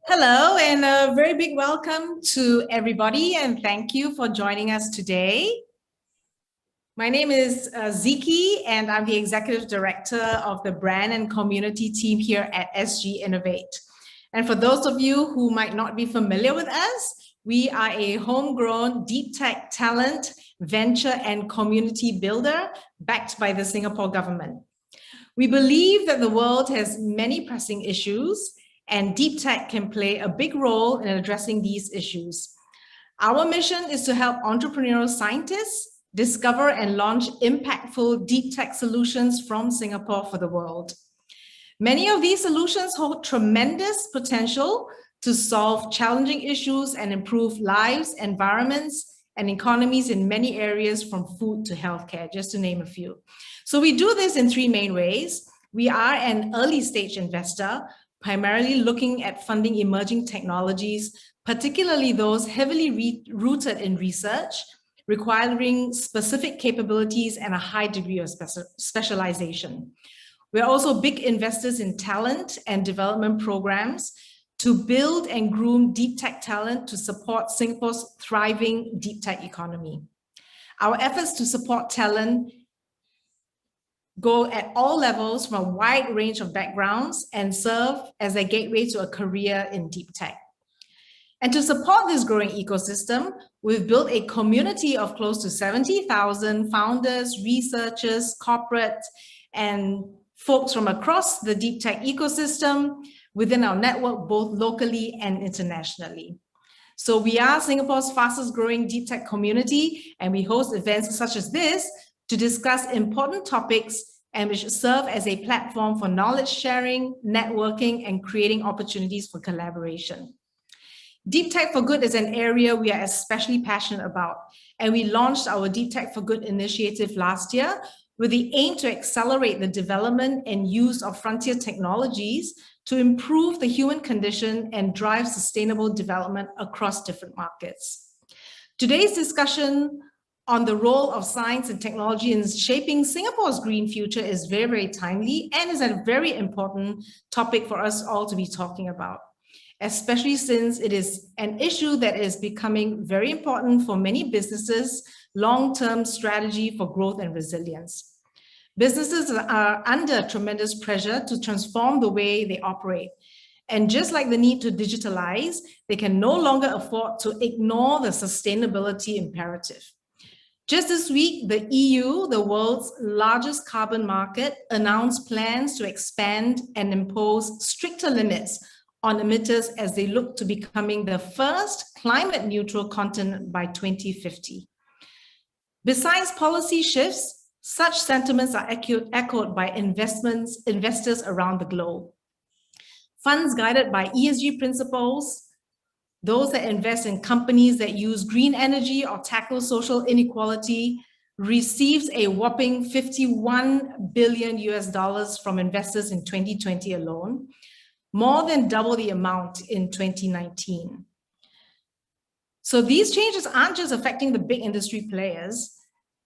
Hello, and a very big welcome to everybody, and thank you for joining us today. My name is Ziki, and I'm the Executive Director of the Brand and Community team here at SGInnovate. And for those of you who might not be familiar with us, we are a homegrown deep tech talent, venture, and community builder backed by the Singapore government. We believe that the world has many pressing issues, and deep tech can play a big role in addressing these issues. Our mission is to help entrepreneurial scientists discover and launch impactful deep tech solutions from Singapore for the world. Many of these solutions hold tremendous potential to solve challenging issues and improve lives, environments, and economies in many areas from food to healthcare, just to name a few. So we do this in three main ways. We are an early stage investor, primarily looking at funding emerging technologies, particularly those heavily rooted in research, requiring specific capabilities and a high degree of specialization. We're also big investors in talent and development programs to build and groom deep tech talent to support Singapore's thriving deep tech economy. Our efforts to support talent go at all levels from a wide range of backgrounds and serve as a gateway to a career in deep tech. And to support this growing ecosystem, we've built a community of close to 70,000 founders, researchers, corporates, and folks from across the deep tech ecosystem within our network, both locally and internationally. So we are Singapore's fastest growing deep tech community, and we host events such as this to discuss important topics and which serve as a platform for knowledge sharing, networking, and creating opportunities for collaboration. Deep Tech for Good is an area we are especially passionate about, and we launched our Deep Tech for Good initiative last year with the aim to accelerate the development and use of frontier technologies to improve the human condition and drive sustainable development across different markets. Today's discussion on the role of science and technology in shaping Singapore's green future is very, very timely and is a very important topic for us all to be talking about, especially since it is an issue that is becoming very important for many businesses' long-term strategy for growth and resilience. Businesses are under tremendous pressure to transform the way they operate. And just like the need to digitalize, they can no longer afford to ignore the sustainability imperative. Just this week, the EU, the world's largest carbon market, announced plans to expand and impose stricter limits on emitters as they look to becoming the first climate neutral continent by 2050. Besides policy shifts, such sentiments are echoed by investors around the globe. Funds guided by ESG principles, those that invest in companies that use green energy or tackle social inequality, receives a whopping $51 billion from investors in 2020 alone, more than double the amount in 2019. So these changes aren't just affecting the big industry players.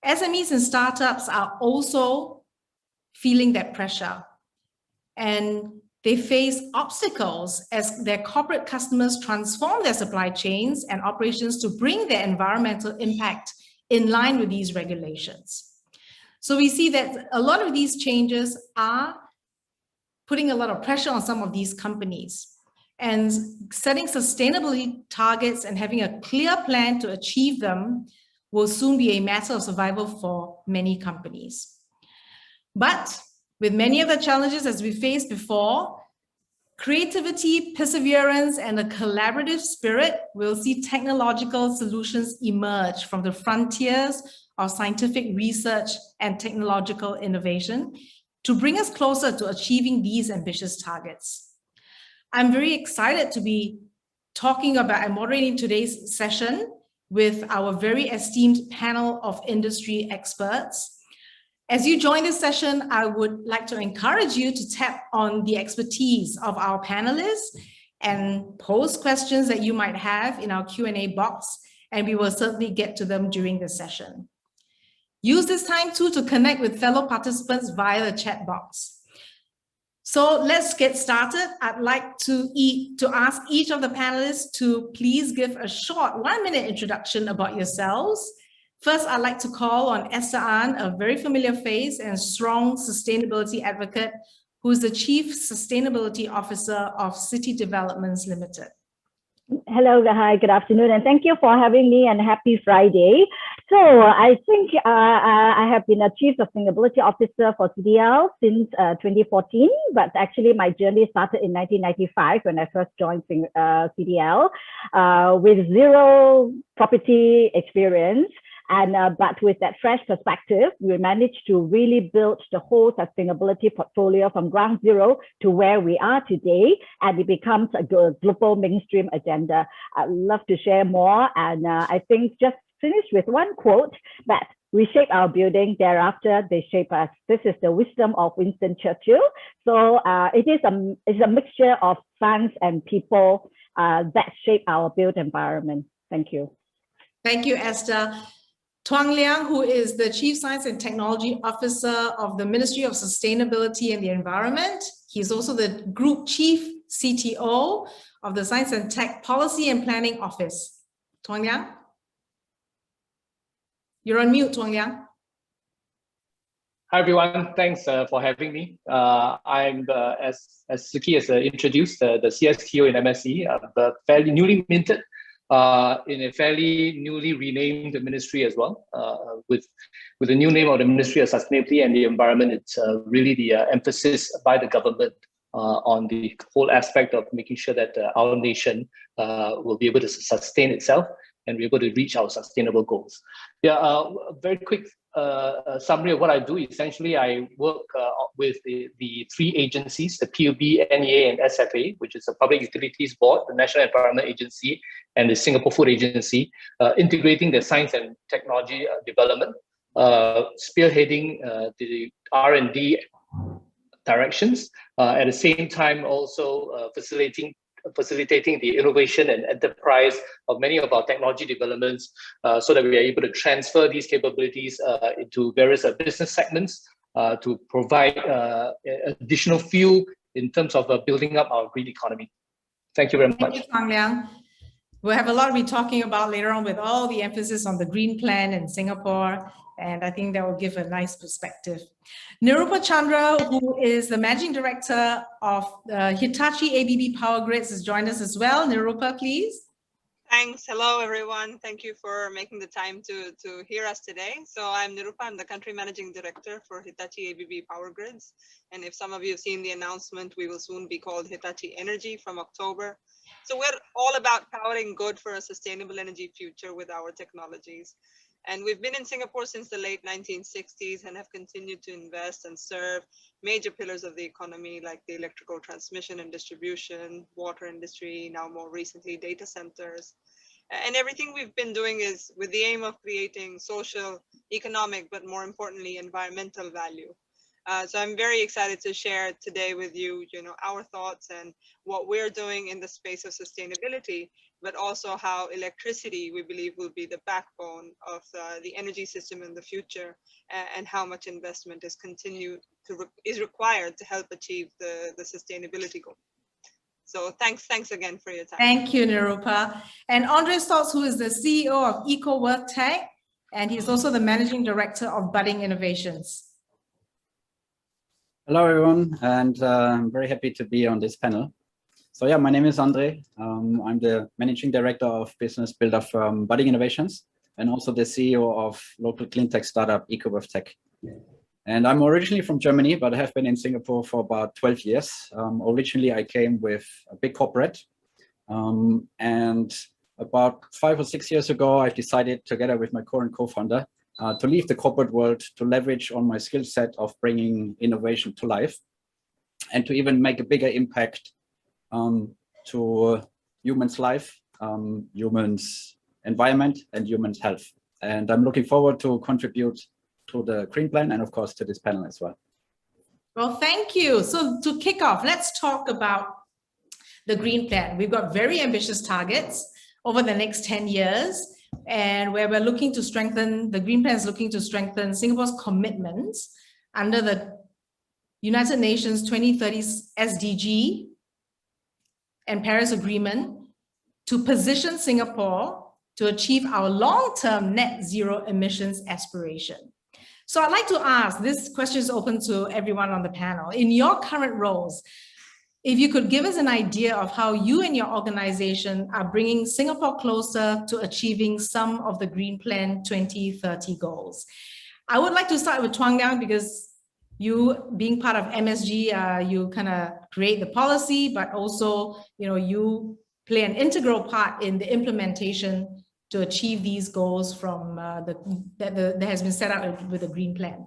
SMEs and startups are also feeling that pressure, and they face obstacles as their corporate customers transform their supply chains and operations to bring their environmental impact in line with these regulations. So we see that a lot of these changes are putting a lot of pressure on some of these companies, and setting sustainability targets and having a clear plan to achieve them will soon be a matter of survival for many companies. But with many of the challenges as we faced before, creativity, perseverance, and a collaborative spirit will see technological solutions emerge from the frontiers of scientific research and technological innovation to bring us closer to achieving these ambitious targets. I'm very excited to be talking about and moderating today's session with our very esteemed panel of industry experts. As you join this session, I would like to encourage you to tap on the expertise of our panelists and pose questions that you might have in our Q&A box, and we will certainly get to them during the session. Use this time too to connect with fellow participants via the chat box. So let's get started. I'd like to ask each of the panelists to please give a short 1-minute introduction about yourselves. First, I'd like to call on Esther An, a very familiar face and strong sustainability advocate, who is the Chief Sustainability Officer of City Developments Limited. Hello, hi, good afternoon, and thank you for having me, and happy Friday. So I think I have been a Chief Sustainability Officer for CDL since 2014, but actually my journey started in 1995 when I first joined CDL with zero property experience. And but with that fresh perspective, we managed to really build the whole sustainability portfolio from ground zero to where we are today, and it becomes a global mainstream agenda. I'd love to share more, and I think just finish with one quote that we shape our building, thereafter they shape us. This is the wisdom of Winston Churchill. So it's a mixture of science and people that shape our built environment. Thank you. Thank you, Esther. Tuang Liang, who is the Chief Science and Technology Officer of the Ministry of Sustainability and the Environment. He's also the Group Chief CTO of the Science and Tech Policy and Planning Office. Tuang Liang? You're on mute, Tuang Liang. Hi, everyone. Thanks for having me. I'm, as Suki has introduced, the CSTO in MSE, fairly newly minted in a fairly newly renamed ministry as well, with the new name of the Ministry of Sustainability and the Environment. It's really the emphasis by the government on the whole aspect of making sure that our nation will be able to sustain itself and be able to reach our sustainable goals. Yeah, a very quick summary of what I do. Essentially, I work with the three agencies, the PUB, NEA, and SFA, which is the Public Utilities Board, the National Environment Agency, and the Singapore Food Agency, integrating the science and technology development, spearheading the R&D directions, at the same time also facilitating the innovation and enterprise of many of our technology developments, so that we are able to transfer these capabilities into various business segments to provide additional fuel in terms of building up our green economy. Thank you very much. Thank you, Tuang Liang. We'll have a lot to be talking about later on with all the emphasis on the green plan in Singapore, and I think that will give a nice perspective. Nirupa Chandra, who is the Managing Director of Hitachi ABB Power Grids, has joined us as well. Nirupa, please. Thanks. Hello, everyone. Thank you for making the time to hear us today. So I'm Nirupa. I'm the Country Managing Director for Hitachi ABB Power Grids. And if some of you have seen the announcement, we will soon be called Hitachi Energy from October. So we're all about powering good for a sustainable energy future with our technologies. And we've been in Singapore since the late 1960s and have continued to invest and serve major pillars of the economy like the electrical transmission and distribution, water industry, now more recently data centers. And everything we've been doing is with the aim of creating social, economic, but more importantly, environmental value. So I'm very excited to share today with you, our thoughts and what we're doing in the space of sustainability, but also how electricity, we believe, will be the backbone of the energy system in the future, and how much investment is required to help achieve the sustainability goal. So thanks again for your time. Thank you, Nirupa. And Andre Stolz, who is the CEO of EcoWorth Tech, and he's also the Managing Director of Budding Innovations. Hello, everyone, and I'm very happy to be on this panel. So yeah, my name is Andre. I'm the Managing Director of Business Builder from Budding Innovations, and also the CEO of local clean tech startup EcoWorth Tech. And I'm originally from Germany, but I have been in Singapore for about 12 years. Originally, I came with a big corporate, and about 5 or 6 years ago, I decided together with my current co-founder to leave the corporate world, to leverage on my skill set of bringing innovation to life, and to even make a bigger impact to humans' life, humans' environment, and humans' health. And I'm looking forward to contribute to the green plan and, of course, to this panel as well. Well, thank you. So to kick off, let's talk about the green plan. We've got very ambitious targets over the next 10 years. And where we're looking to strengthen, the green plan is looking to strengthen Singapore's commitments under the United Nations 2030 SDG and Paris Agreement to position Singapore to achieve our long-term net zero emissions aspiration. So I'd like to ask, this question is open to everyone on the panel. In your current roles, if you could give us an idea of how you and your organization are bringing Singapore closer to achieving some of the Green Plan 2030 goals. I would like to start with Chuang Liang, because you being part of MSG, you kind of create the policy, but also, you play an integral part in the implementation to achieve these goals from that has been set out with the Green Plan.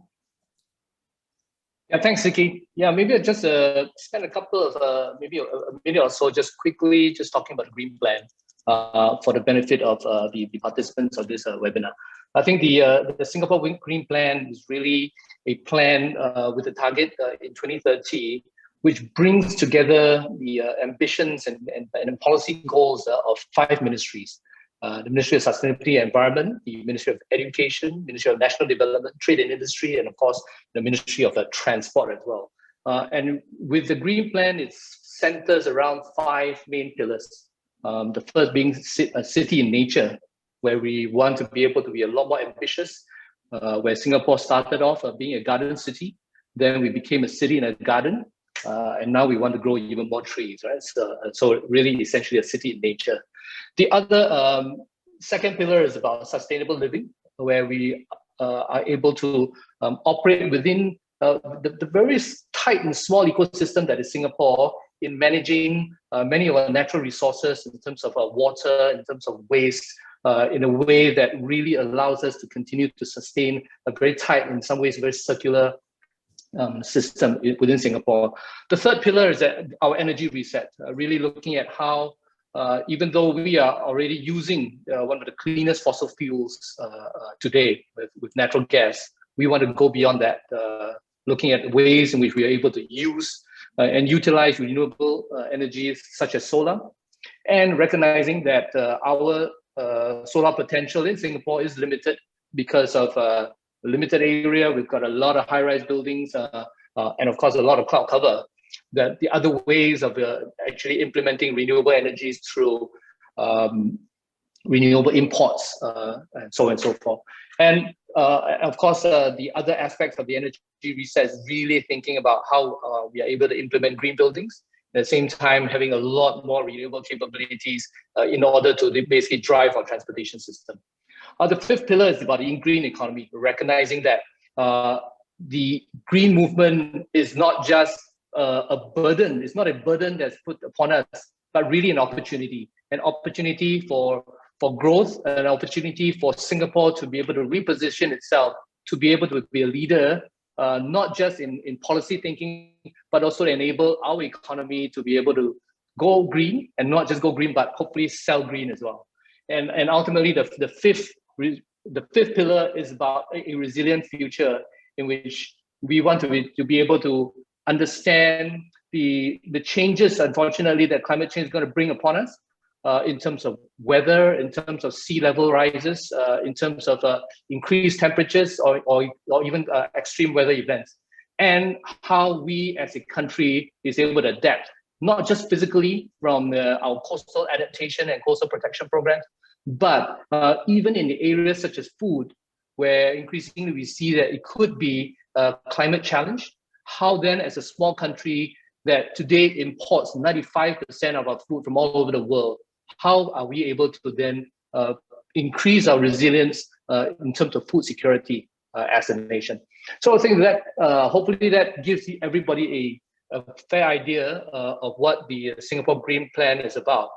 Yeah, thanks, Vicky. Yeah, maybe I'll just spend a couple of, maybe a minute or so just quickly just talking about the Green Plan for the benefit of the participants of this webinar. I think the Singapore Green Plan is really a plan with a target in 2030, which brings together the ambitions and policy goals of 5 ministries. The Ministry of Sustainability and Environment, the Ministry of Education, Ministry of National Development, Trade and Industry, and of course, the Ministry of Transport as well. And with the Green Plan, it centers around 5 main pillars. The first being a city in nature, where we want to be able to be a lot more ambitious, where Singapore started off being a garden city, then we became a city in a garden, and now we want to grow even more trees, right? So really essentially a city in nature. The other second pillar is about sustainable living, where we are able to operate within the very tight and small ecosystem that is Singapore in managing many of our natural resources in terms of water, in terms of waste, in a way that really allows us to continue to sustain a very tight, in some ways, very circular system within Singapore. The third pillar is our energy reset, really looking at how even though we are already using one of the cleanest fossil fuels today with natural gas, we want to go beyond that, looking at ways in which we are able to use and utilize renewable energies such as solar, and recognizing that our solar potential in Singapore is limited because of limited area. We've got a lot of high-rise buildings and of course a lot of cloud cover. That the other ways of actually implementing renewable energies through renewable imports and so on and so forth. And of course, the other aspects of the energy reset is really thinking about how we are able to implement green buildings, at the same time having a lot more renewable capabilities in order to basically drive our transportation system. The fifth pillar is about the green economy, recognizing that the green movement is not just a burden. It's not a burden that's put upon us, but really an opportunity for growth, an opportunity for Singapore to be able to reposition itself, to be able to be a leader, not just in policy thinking, but also to enable our economy to be able to go green, and not just go green, but hopefully sell green as well. And ultimately, the fifth pillar is about a resilient future in which we want to be able to understand the changes, unfortunately, that climate change is going to bring upon us in terms of weather, in terms of sea level rises, in terms of increased temperatures or even extreme weather events, and how we as a country is able to adapt, not just physically from our coastal adaptation and coastal protection programs, but even in the areas such as food, where increasingly we see that it could be a climate challenge. How then, as a small country that today imports 95% of our food from all over the world, how are we able to then increase our resilience in terms of food security as a nation? So I think that hopefully that gives everybody a fair idea of what the Singapore Green Plan is about.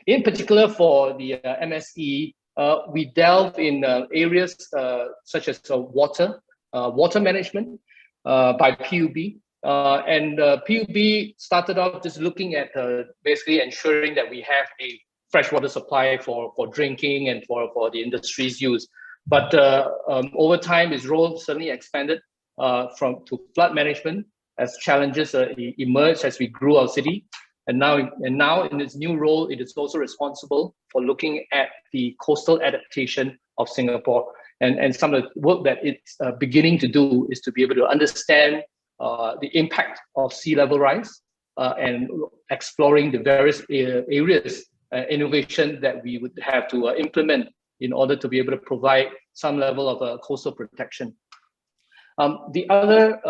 In particular for the MSE, we delve in areas such as water management, by PUB. And PUB started off just looking at basically ensuring that we have a freshwater supply for drinking and for the industry's use. But over time, its role certainly expanded to flood management as challenges emerged as we grew our city. And now in its new role, it is also responsible for looking at the coastal adaptation of Singapore. And some of the work that it's beginning to do is to be able to understand the impact of sea level rise and exploring the various areas innovation that we would have to implement in order to be able to provide some level of coastal protection. The other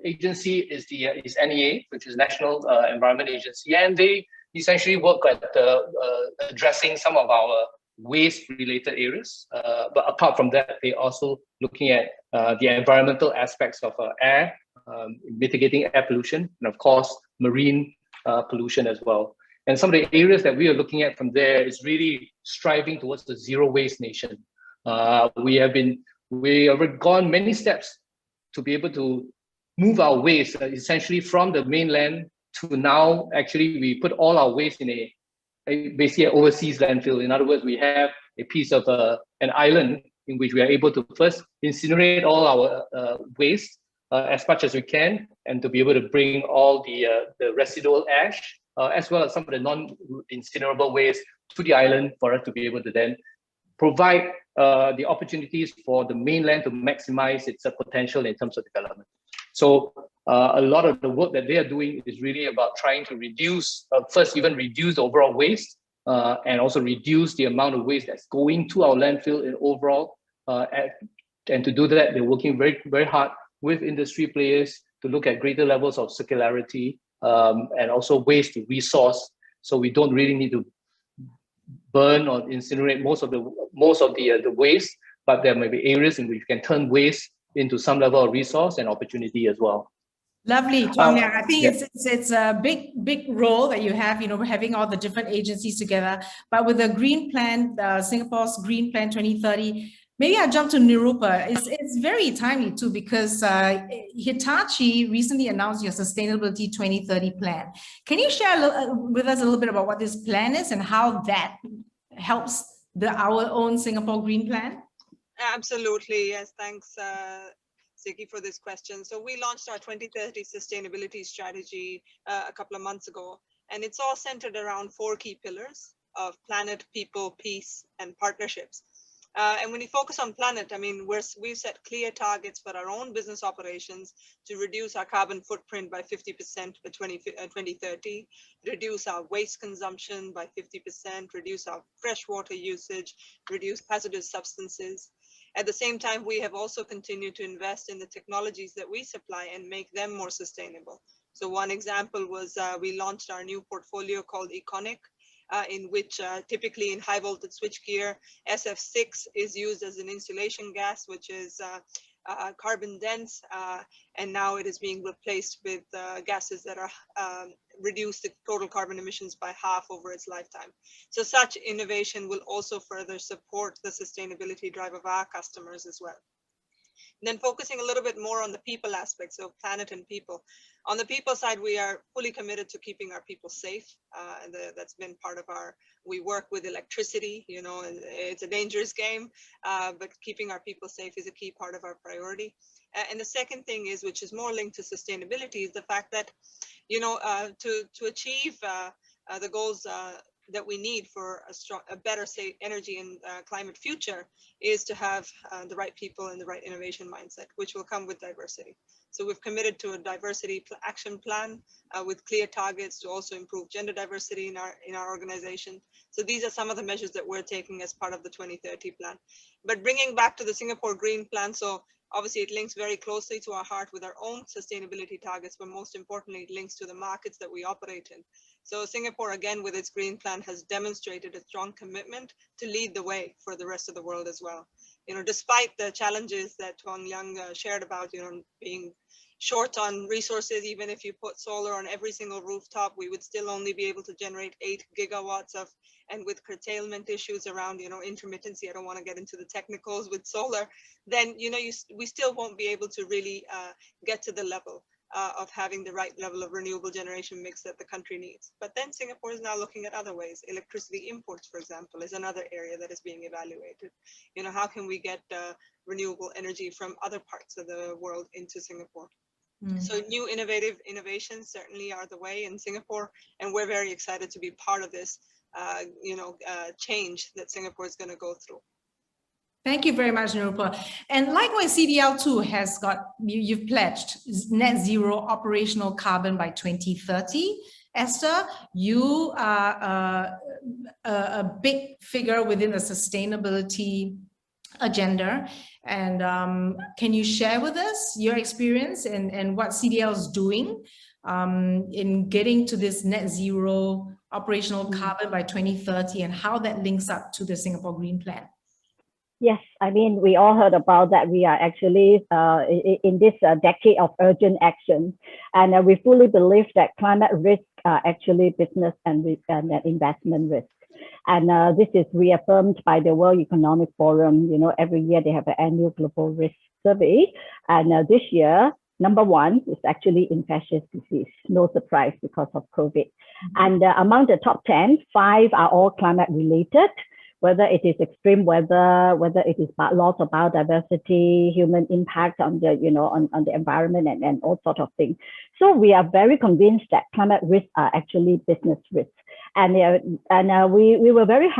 agency is NEA, which is National Environment Agency, and they essentially work at addressing some of our waste-related areas. But apart from that, they're also looking at the environmental aspects of air, mitigating air pollution, and of course, marine pollution as well. And some of the areas that we are looking at from there is really striving towards the zero waste nation. We have gone many steps to be able to move our waste essentially from the mainland to now. Actually, we put all our waste in basically an overseas landfill. In other words, we have a piece of an island in which we are able to first incinerate all our waste as much as we can, and to be able to bring all the residual ash as well as some of the non-incinerable waste to the island for us to be able to then provide the opportunities for the mainland to maximize its potential in terms of development. So a lot of the work that they are doing is really about trying to reduce, first even reduce the overall waste, and also reduce the amount of waste that's going to our landfill in overall. And to do that, they're working very, very hard with industry players to look at greater levels of circularity and also waste to resource. So we don't really need to burn or incinerate most of the waste, but there may be areas in which you can turn waste into some level of resource and opportunity as well. Lovely, Tuan Liang. I think it's a big role that you have, having all the different agencies together. But with the Green Plan, Singapore's Green Plan 2030, maybe I'll jump to Nirupa. It's very timely too, because Hitachi recently announced your Sustainability 2030 plan. Can you share with us a little bit about what this plan is and how that helps our own Singapore Green Plan? Absolutely, yes. Thanks, Ziggy, for this question. So we launched our 2030 sustainability strategy a couple of months ago, and it's all centered around 4 key pillars of planet, people, peace, and partnerships. And when you focus on planet, I mean, we've set clear targets for our own business operations to reduce our carbon footprint by 50% by 2030, reduce our waste consumption by 50%, reduce our freshwater usage, reduce hazardous substances. At the same time, we have also continued to invest in the technologies that we supply and make them more sustainable. So one example was we launched our new portfolio called Econic, in which typically in high voltage switchgear, SF6 is used as an insulation gas, which is carbon dense, and now it is being replaced with gases that are reduce the total carbon emissions by half over its lifetime. So such innovation will also further support the sustainability drive of our customers as well. And then focusing a little bit more on the people aspects of planet and people. On the people side, we are fully committed to keeping our people safe. That's been part of we work with electricity, and it's a dangerous game, but keeping our people safe is a key part of our priority. And the second thing is, which is more linked to sustainability, is the fact that, to achieve the goals that we need for a better, safe energy and climate future is to have the right people and the right innovation mindset, which will come with diversity. So we've committed to a diversity action plan with clear targets to also improve gender diversity in our organization. So these are some of the measures that we're taking as part of the 2030 plan. But bringing back to the Singapore Green Plan, so obviously it links very closely to our heart with our own sustainability targets, but most importantly, it links to the markets that we operate in. So Singapore, again, with its Green Plan, has demonstrated a strong commitment to lead the way for the rest of the world as well. Despite the challenges that Tuan Liang shared about, being short on resources, even if you put solar on every single rooftop, we would still only be able to generate 8 gigawatts of, and with curtailment issues around, intermittency, I don't want to get into the technicals with solar, then, we still won't be able to really get to the level of having the right level of renewable generation mix that the country needs. But then Singapore is now looking at other ways. Electricity imports, for example, is another area that is being evaluated. How can we get renewable energy from other parts of the world into Singapore? So new innovations certainly are the way in Singapore, and we're very excited to be part of this, change that Singapore is going to go through. Thank you very much, Nirupa. And likewise, CDL too has got, you've pledged net zero operational carbon by 2030. Esther, you are a big figure within the sustainability agenda. And can you share with us your experience and what CDL is doing in getting to this net zero operational carbon by 2030 and how that links up to the Singapore Green Plan? Yes, I mean, we all heard about that. We are actually in this decade of urgent action, and we fully believe that climate risks are actually business and investment risk. And this is reaffirmed by the World Economic Forum. You know, every year they have an annual global risk survey, and this year, number one is actually infectious disease. No surprise because of COVID. And among the top 10, 5 are all climate related. Whether it is extreme weather, whether it is loss of biodiversity, human impact on the, on the environment and all sorts of things. So we are very convinced that climate risks are actually business risks. And we were very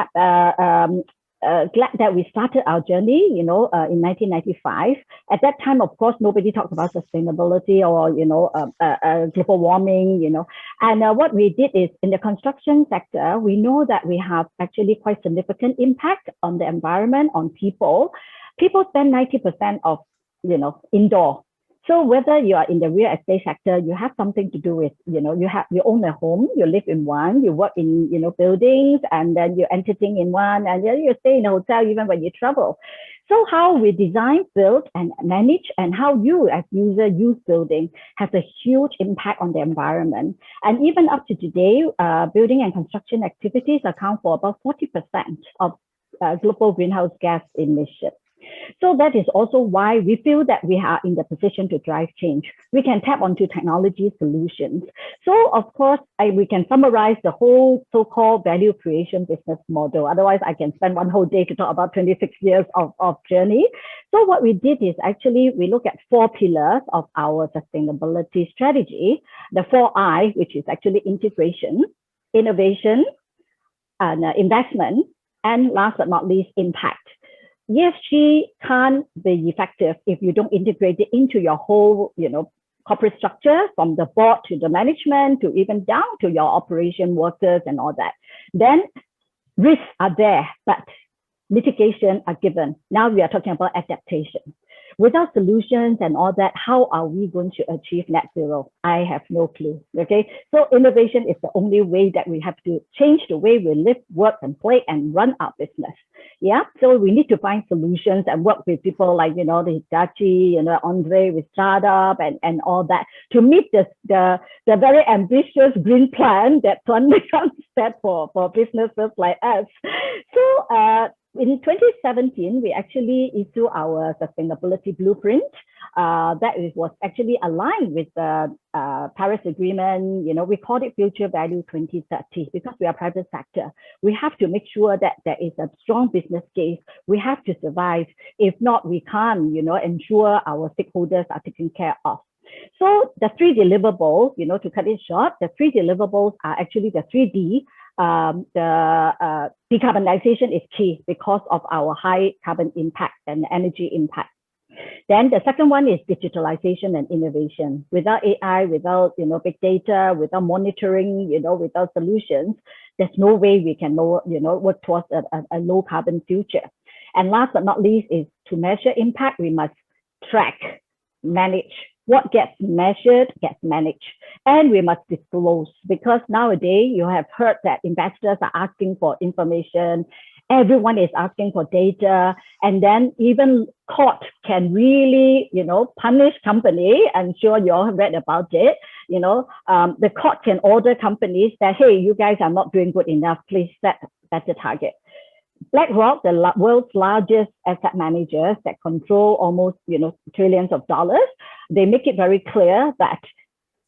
glad that we started our journey, in 1995. At that time, of course, nobody talked about sustainability or, global warming, And what we did is in the construction sector, we know that we have actually quite significant impact on the environment, on people. People spend 90% of, indoor. So whether you are in the real estate sector, you have something to do with, you own a home, you live in one, you work in, buildings, and then you entertain in one, and then you stay in a hotel even when you travel. So how we design, build, and manage, and how you as user use building has a huge impact on the environment. And even up to today, building and construction activities account for about 40% of global greenhouse gas emissions. So that is also why we feel that we are in the position to drive change. We can tap onto technology solutions. So of course, we can summarize the whole so-called value creation business model. Otherwise, I can spend one whole day to talk about 26 years of journey. So what we did is actually, we look at 4 pillars of our sustainability strategy. The 4I, which is actually integration, innovation, and investment, and last but not least, impact. ESG can't be effective if you don't integrate it into your whole, corporate structure, from the board to the management to even down to your operation workers and all that. Then risks are there, but mitigation are given. Now we are talking about adaptation. Without solutions and all that, how are we going to achieve net zero? I have no clue, okay? So innovation is the only way that we have to change the way we live, work, and play and run our business, yeah? So we need to find solutions and work with people like, the Hitachi, Andre with startup and all that to meet the very ambitious green plan that Tuan set for businesses like us. So, in 2017, we actually issued our sustainability blueprint that was actually aligned with the Paris Agreement. We called it Future Value 2030 because we are private sector. We have to make sure that there is a strong business case. We have to survive. If not, we can't, ensure our stakeholders are taken care of. So the 3 deliverables, to cut it short, the 3 deliverables are actually the 3D. The decarbonisation is key because of our high carbon impact and energy impact. Then the second one is digitalization and innovation. Without AI, without big data, without monitoring, without solutions, there's no way we can work towards a low carbon future. And last but not least is to measure impact, we must track, manage. What gets measured gets managed, and we must disclose, because nowadays you have heard that investors are asking for information, everyone is asking for data, and then even court can really, punish company. I'm sure you all have read about it. The court can order companies that, hey, you guys are not doing good enough, please set better target. BlackRock, the world's largest asset managers that control almost, trillions of dollars, they make it very clear that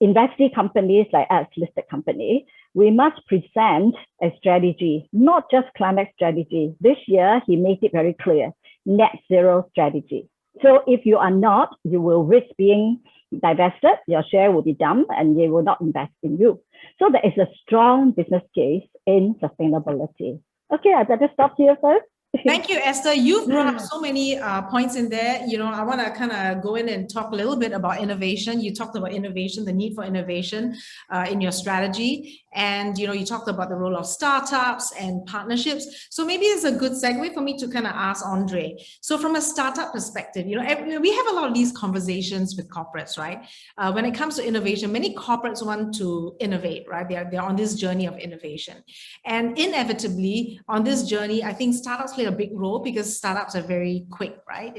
investee companies like us, listed company, we must present a strategy, not just climate strategy. This year, he made it very clear, net zero strategy. So if you are not, you will risk being divested, your share will be dumped, and they will not invest in you. So there is a strong business case in sustainability. Okay, I better stop here first. Thank you, Esther. You've brought up so many points in there. You know, I want to kind of go in and talk a little bit about innovation. You talked about innovation, the need for innovation in your strategy. And, you know, you talked about the role of startups and partnerships. So maybe it's a good segue for me to kind of ask Andre. So from a startup perspective, you know, we have a lot of these conversations with corporates, right? When it comes to innovation, many corporates want to innovate, right? They're on this journey of innovation. And inevitably, on this journey, I think startups play a big role because startups are very quick, right?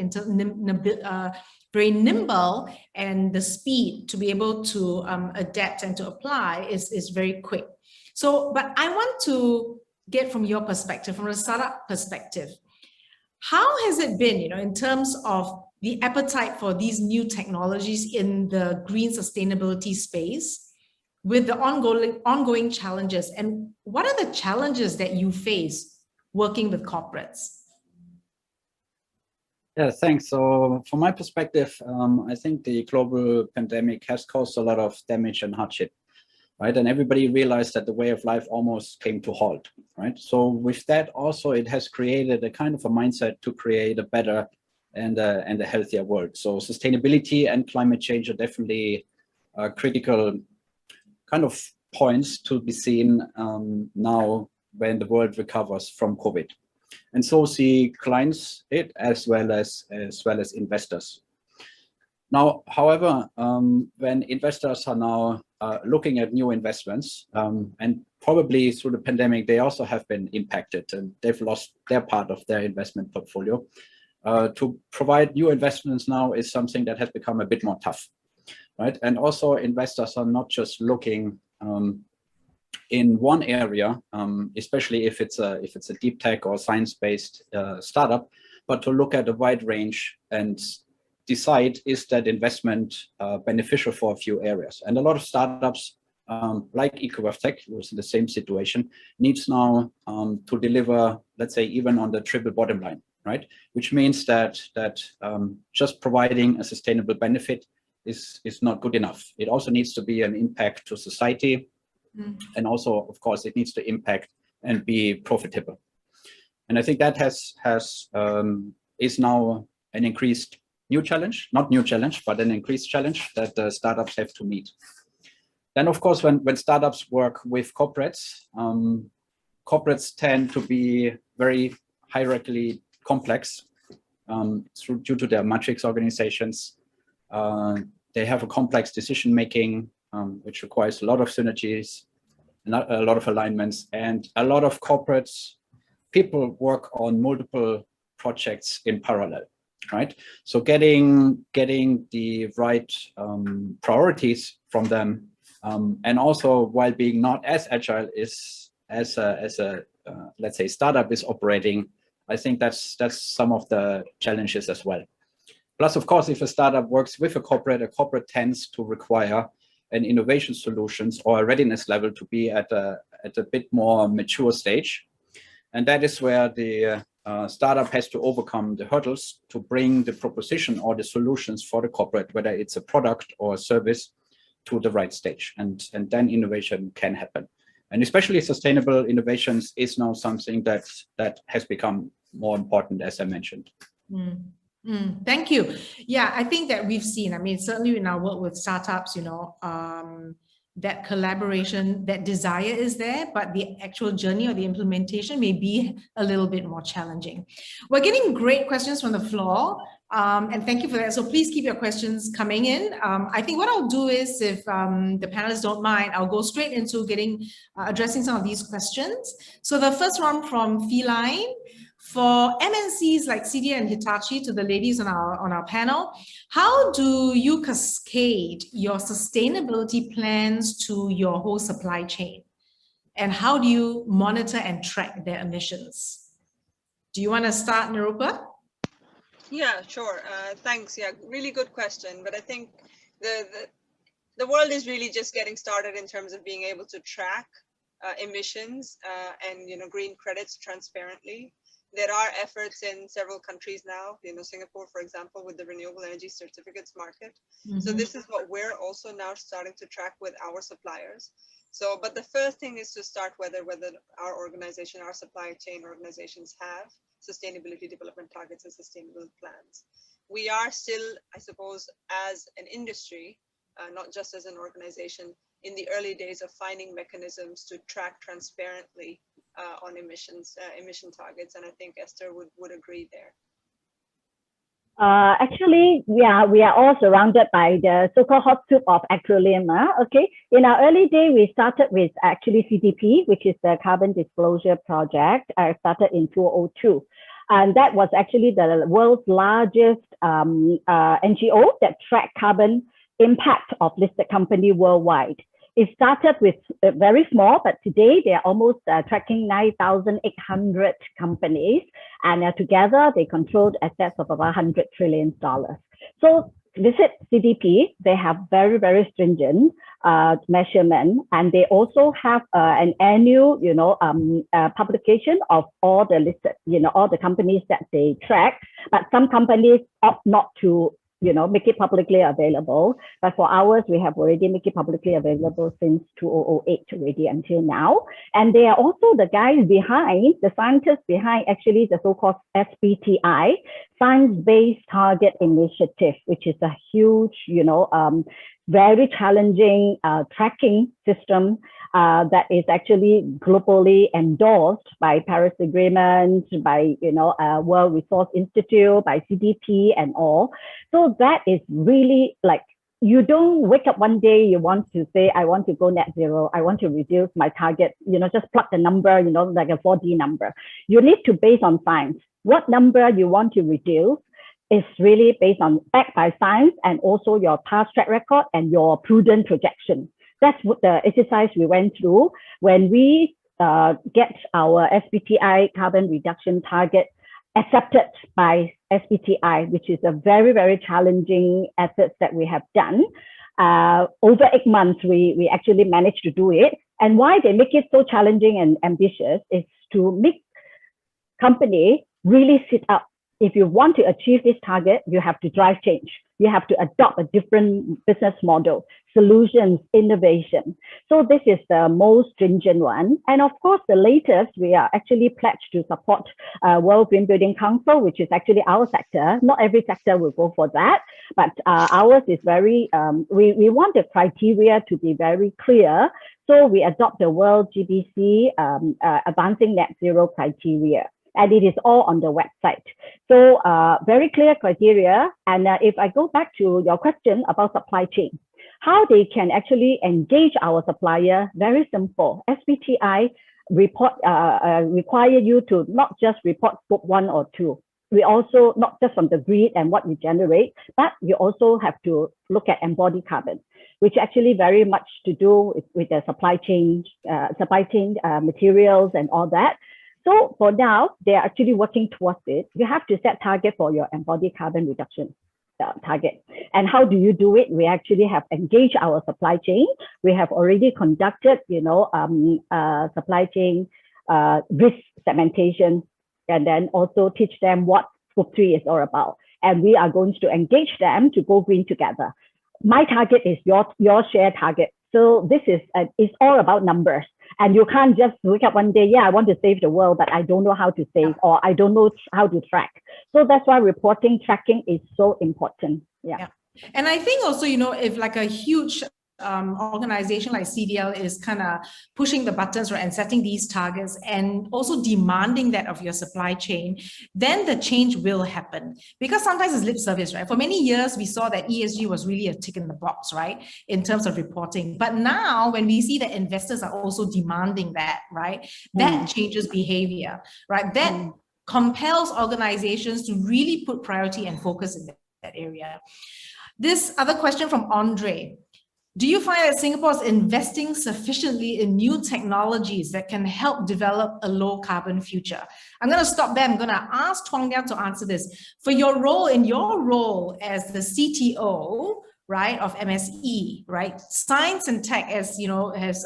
Very nimble, and the speed to be able to adapt and to apply is very quick. So, but I want to get from your perspective, from a startup perspective, how has it been, you know, in terms of the appetite for these new technologies in the green sustainability space with the ongoing challenges, and what are the challenges that you face working with corporates? Yeah, thanks. So from my perspective, I think the global pandemic has caused a lot of damage and hardship, right? And everybody realized that the way of life almost came to halt, right? So with that also, it has created a kind of a mindset to create a better and a healthier world. So sustainability and climate change are definitely critical kind of points to be seen now when the world recovers from COVID. And so see clients it as well as investors. Now, however, when investors are now looking at new investments, and probably through the pandemic, they also have been impacted and they've lost their part of their investment portfolio. To provide new investments now is something that has become a bit more tough, right? And also investors are not just looking in one area, especially if it's a deep tech or science-based startup, but to look at a wide range and decide, is that investment beneficial for a few areas? And a lot of startups like EcoWorth Tech, who's in the same situation, needs now to deliver, let's say, even on the triple bottom line, right? Which means that just providing a sustainable benefit is not good enough. It also needs to be an impact to society. And also, of course, it needs to impact and be profitable. And I think that is now an increased new challenge, not new challenge, but an increased challenge that the startups have to meet. Then, of course, when startups work with corporates, corporates tend to be very hierarchically complex due to their matrix organizations. They have a complex decision-making, which requires a lot of synergies, a lot of alignments, and a lot of corporates. People work on multiple projects in parallel, right? So getting the right priorities from them, and also while being not as agile as a let's say startup is operating, I think that's some of the challenges as well. Plus, of course, if a startup works with a corporate tends to require an innovation solutions or a readiness level to be at a bit more mature stage. And that is where the startup has to overcome the hurdles to bring the proposition or the solutions for the corporate, whether it's a product or a service, to the right stage. And then innovation can happen. And especially sustainable innovations is now something that has become more important, as I mentioned. Thank you. Yeah, I think that we've seen, I mean, certainly in our work with startups, you know, that collaboration, that desire is there, but the actual journey or the implementation may be a little bit more challenging. We're getting great questions from the floor, and thank you for that. So please keep your questions coming in. I think what I'll do is, if the panelists don't mind, I'll go straight into addressing some of these questions. So the first one from Feline. For MNCs like CDL and Hitachi, to the ladies on our panel, how do you cascade your sustainability plans to your whole supply chain? And how do you monitor and track their emissions? Do you want to start, Nirupa? Yeah, sure. Thanks. Yeah, really good question. But I think the world is really just getting started in terms of being able to track emissions and, you know, green credits transparently. There are efforts in several countries now, you know, Singapore, for example, with the renewable energy certificates market. So this is what we're also now starting to track with our suppliers. So, but the first thing is to start whether our organization, our supply chain organizations have sustainability development targets and sustainable plans. We are still, I suppose, as an industry, not just as an organization, in the early days of finding mechanisms to track transparently on emission targets. And I think Esther would agree there. Actually, yeah, we are all surrounded by the so-called hot soup of acronym. Okay, in our early day, we started with actually CDP, which is the Carbon Disclosure Project. I started in 2002. And that was actually the world's largest NGO that tracked carbon impact of listed company worldwide. It started with very small, but today they are almost tracking 9,800 companies, and together they controlled assets of about $100 trillion. So visit CDP, they have very, very stringent measurement, and they also have an annual, publication of all the listed, all the companies that they track. But some companies opt not to make it publicly available. But for ours, we have already made it publicly available since 2008 already until now. And they are also the guys behind, the scientists behind actually the so-called SBTI, Science-Based Target Initiative, which is a huge, very challenging tracking system that is actually globally endorsed by Paris Agreement, by World Resource Institute, by CDP and all. So that is really like, you don't wake up one day, you want to say, I want to go net zero, I want to reduce my target, just plug the number, like a 4D number. You need to base on science. What number you want to reduce is really based on backed by science and also your past track record and your prudent projection. That's what the exercise we went through when we get our SBTI carbon reduction target accepted by SBTI, which is a very, very challenging effort that we have done. Over 8 months, we actually managed to do it. And why they make it so challenging and ambitious is to make company really sit up. If you want to achieve this target, you have to drive change. You have to adopt a different business model, solutions, innovation. So this is the most stringent one. And of course, the latest, we are actually pledged to support World Green Building Council, which is actually our sector. Not every sector will go for that, but ours is very, we want the criteria to be very clear. So we adopt the World GBC Advancing Net Zero criteria. And it is all on the website. So very clear criteria. And if I go back to your question about supply chain, how they can actually engage our supplier, very simple. SBTI report require you to not just report scope 1 or 2. We also, not just from the grid and what you generate, but you also have to look at embodied carbon, which actually very much to do with the supply chain materials and all that. So for now, they are actually working towards it. You have to set target for your embodied carbon reduction target. And how do you do it? We actually have engaged our supply chain. We have already conducted, supply chain risk segmentation, and then also teach them what Scope 3 is all about. And we are going to engage them to go green together. My target is your share target. So this is, it's all about numbers. And you can't just wake up one day, yeah, I want to save the world, but I don't know how to save, or I don't know how to track. So that's why reporting, tracking is so important. Yeah. And I think also, if like a huge organization like CDL is kind of pushing the buttons, right, and setting these targets and also demanding that of your supply chain, then the change will happen. Because sometimes it's lip service, right? For many years, we saw that ESG was really a tick in the box, right, in terms of reporting. But now when we see that investors are also demanding that, right, that changes behavior, right? That compels organizations to really put priority and focus in that area. This other question from Andre. Do you find that Singapore is investing sufficiently in new technologies that can help develop a low carbon future? I'm going to stop there. I'm going to ask Tuan Liang to answer this. For your role as the CTO, right, of MSE, right, science and tech, as you know, has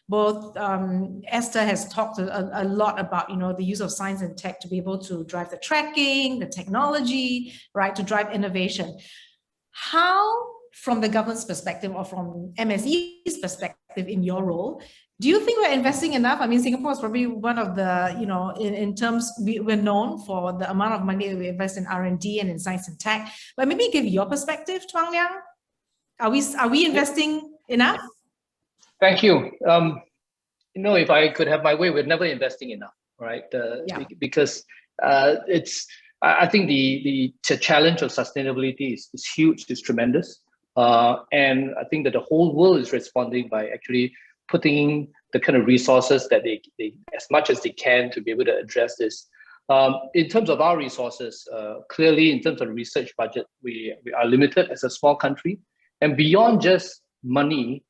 both Esther has talked a lot about, the use of science and tech to be able to drive the tracking, the technology, right, to drive innovation. How, from the government's perspective or from MSE's perspective, in your role, do you think we're investing enough? I mean, Singapore is probably one of the, in terms, we're known for the amount of money that we invest in R&D and in science and tech, but maybe give your perspective, Tuan Liang. Are we investing enough? Thank you. If I could have my way, we're never investing enough, right? Because I think the challenge of sustainability is huge, it's tremendous. And I think that the whole world is responding by actually putting the kind of resources that they as much as they can to be able to address this. In terms of our resources, clearly in terms of research budget, we are limited as a small country. And beyond just money,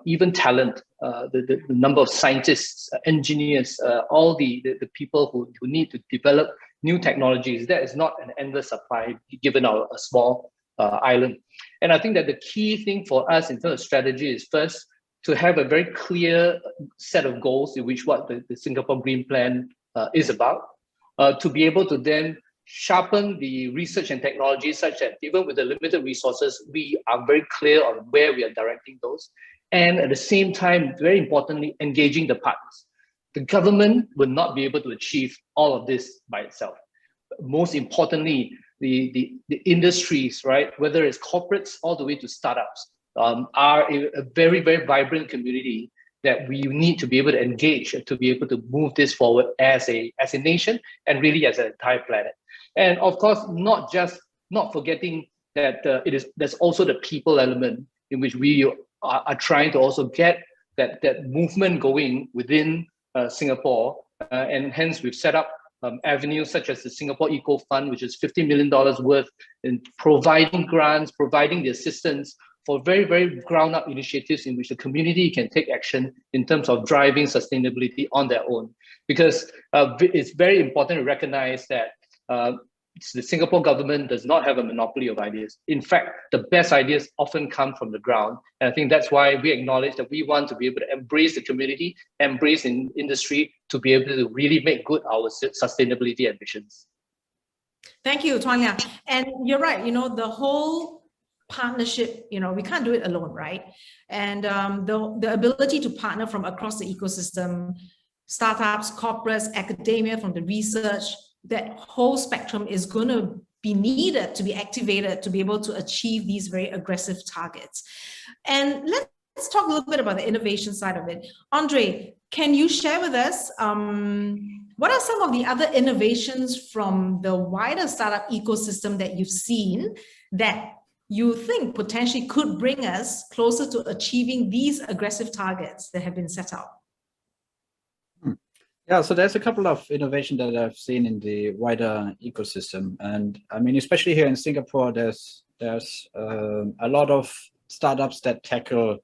even talent, the number of scientists, engineers, all the people who need to develop new technologies, that is not an endless supply given a small island. And I think that the key thing for us in terms of strategy is first to have a very clear set of goals in which what the Singapore Green Plan is about, to be able to then sharpen the research and technology such that even with the limited resources, we are very clear on where we are directing those. And at the same time, very importantly, engaging the partners. The government will not be able to achieve all of this by itself. Most importantly, the industries, right, whether it's corporates all the way to startups, are a very, very vibrant community that we need to be able to engage to be able to move this forward as a nation and really as an entire planet. And of course, not forgetting that there's also the people element in which we are trying to also get that movement going within Singapore, and hence we've set up avenues such as the Singapore Eco Fund, which is $50 million worth in providing grants, providing the assistance for very, very ground-up initiatives in which the community can take action in terms of driving sustainability on their own. Because it's very important to recognize that the Singapore government does not have a monopoly of ideas. In fact, the best ideas often come from the ground. And I think that's why we acknowledge that we want to be able to embrace the community, embrace industry to be able to really make good our sustainability ambitions. Thank you, Tuan Liang. And you're right, the whole partnership, we can't do it alone, right? And the ability to partner from across the ecosystem, startups, corporates, academia, from the research, that whole spectrum is going to be needed to be activated to be able to achieve these very aggressive targets. And let's talk a little bit about the innovation side of it. Andre, can you share with us what are some of the other innovations from the wider startup ecosystem that you've seen that you think potentially could bring us closer to achieving these aggressive targets that have been set out? Yeah, so there's a couple of innovation that I've seen in the wider ecosystem. And I mean, especially here in Singapore, there's a lot of startups that tackle